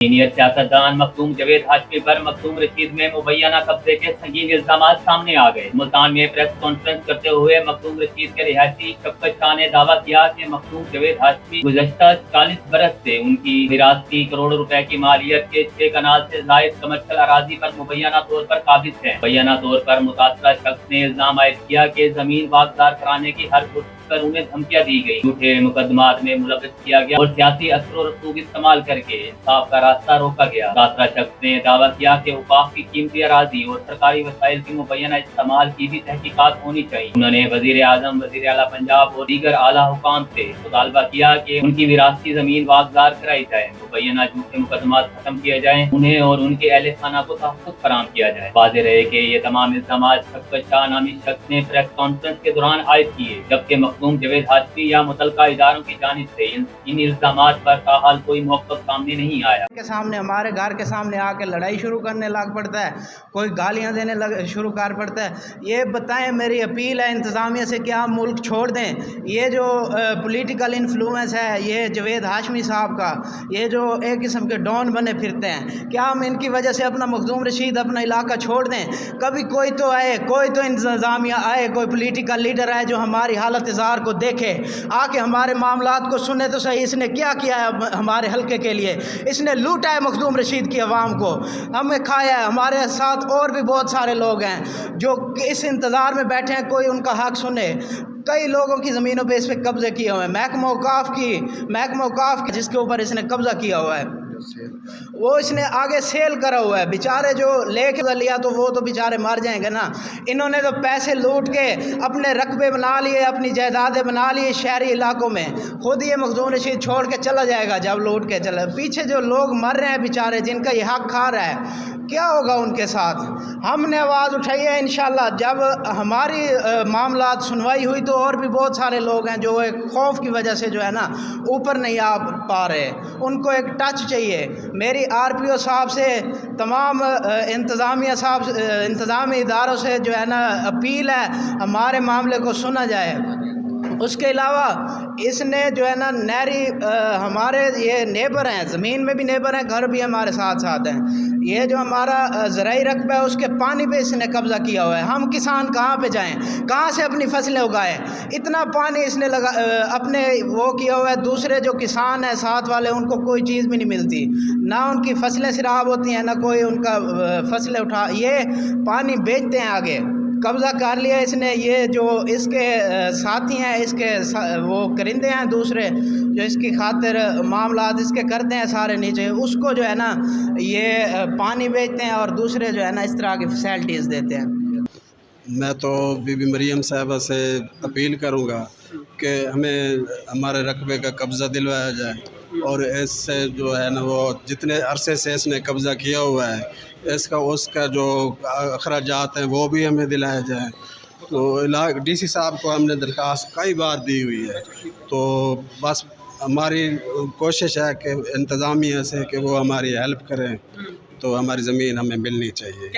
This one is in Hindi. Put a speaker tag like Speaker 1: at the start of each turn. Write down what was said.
Speaker 1: सीनियर सियासतदान मखदूम जवेद हाशमी पर मखदूम रशीद में मुबैना कब्जे के संगीन इल्जाम सामने आ गए। मुल्तान में प्रेस कॉन्फ्रेंस करते हुए मखदूम रशीद के रिहायशी शफकत शाह ने दावा किया कि मखदूम जवेद हाशमी गुज़श्ता 40 बरस से उनकी विरासती करोड़ों रुपए की मालियत के 6 कनाल से जायद कमर्शियल अराजी पर मुबैना तौर पर काबिज है। मुबैना तौर पर मुतासरा शख्स ने इल्जाम आयद किया कि जमीन वागदार कराने की हर पर उन्हें धमकियां दी गई, झूठे मुकदमात में मुलव्वस किया गया और सियासी असर और रसूख इस्तेमाल करके इंसाफ का रास्ता रोका गया। दासरा शख्स ने दावा किया कि औकाफ की कीमती अराजी और सरकारी वसाइल की मुबैना इस्तेमाल की भी तहकीकात होनी चाहिए। उन्होंने वजीर आजम, वजीर आला पंजाब और दीगर आला हुकाम से मुतालबा किया कि उनकी विरासती जमीन वागदार कराई जाए, मुबैना झूठे मुकदमात खत्म किए जाए, उन्हें और उनके अहले खाना को तहफ़्फ़ुज़ फराहम किया जाए। वाज़ेह रहे कि ये तमाम इल्जाम शफकत शाह नामी शख्स ने प्रेस कॉन्फ्रेंस के दौरान आयद किए, जबकि मखदूम जवेद हाशमी या मुतल्लका इदारों की जानिब से इन इल्जामात पर ताहाल कोई मौक़िफ़ सामने नहीं आया।
Speaker 2: के सामने, हमारे घर के सामने आके लड़ाई शुरू करने लग पड़ता है, कोई गालियां देने शुरू कर पड़ता है। ये बताएं, मेरी अपील है इंतज़ामिया से कि आप मुल्क छोड़ दें। ये जो पॉलिटिकल इन्फ्लुएंस है ये जवेद हाशमी साहब का, ये जो एक किस्म के डॉन बने फिरते हैं, क्या हम इनकी वजह से अपना मखदूम रशीद अपना इलाका छोड़ दें? कभी कोई तो आए, कोई तो इंतज़ामिया आए, कोई पॉलिटिकल लीडर आए जो हमारी हालत इज़हार को देखे, आके हमारे मामलात को सुने तो सही। इसने क्या किया है हमारे हल्के के लिए? इसने लूटा है मखदूम रशीद की आवाम को, हमें खाया है। हमारे साथ और भी बहुत सारे लोग हैं जो इस इंतज़ार में बैठे हैं कोई उनका हक सुने। कई लोगों की ज़मीनों पे इस पर कब्ज़े किए हुए हैं, महकमा औकाफ की जिसके ऊपर इसने कब्ज़ा किया हुआ है वो इसने आगे सेल करा हुआ है। बेचारे जो लेके लिया तो वो तो बेचारे मर जाएंगे ना। इन्होंने तो पैसे लूट के अपने रकबे बना लिए, अपनी जायदादें बना लिए शहरी इलाकों में। खुद ये मखदूम रशीद छोड़ के चला जाएगा जब लूट के चला। पीछे जो लोग मर रहे हैं बेचारे, जिनका ये हक खा रहा है, क्या होगा उनके साथ? हमने आवाज़ उठाई है। इंशाल्लाह जब हमारी मामलात सुनवाई हुई तो और भी बहुत सारे लोग हैं जो एक खौफ की वजह से जो है ना ऊपर नहीं आ पा रहे, उनको एक टच चाहिए। मेरी RPO साहब से, तमाम इंतज़ामी इदारों से जो है ना अपील है हमारे मामले को सुना जाए। उसके अलावा इसने जो है ना नहरी हमारे ये नेबर हैं, ज़मीन में भी नेबर हैं, घर भी हमारे साथ साथ हैं। ये जो हमारा ज़राई रकबा है उसके पानी पे इसने कब्ज़ा किया हुआ है। हम किसान कहाँ पे जाएं, कहाँ से अपनी फसलें उगाएं? इतना पानी इसने अपने वो किया हुआ है। दूसरे जो किसान हैं साथ वाले, उनको कोई चीज़ भी नहीं मिलती, ना उनकी फसलें सिराब होती हैं, ना कोई उनका फसलें उठा, ये पानी बेचते हैं आगे। कब्ज़ा कर लिया इसने। ये जो इसके साथी हैं, इसके वो करिंदे हैं दूसरे जो इसकी खातिर मामलात इसके करते हैं सारे नीचे, उसको जो है ना ये पानी बेचते हैं और दूसरे जो है ना इस तरह की फैसिलिटीज़ देते हैं।
Speaker 3: मैं तो बीबी मरियम साहबा से अपील करूँगा कि हमें हमारे रकबे का कब्ज़ा दिलवाया जाए और इससे जो है ना वो जितने अरसे से इसने कब्ज़ा किया हुआ है उसका जो अखराजात हैं वो भी हमें दिलाया जाए। तो DC साहब को हमने दरख्वास्त कई बार दी हुई है, तो बस हमारी कोशिश है कि इंतज़ामिया से कि वो हमारी हेल्प करें, तो हमारी ज़मीन हमें मिलनी चाहिए।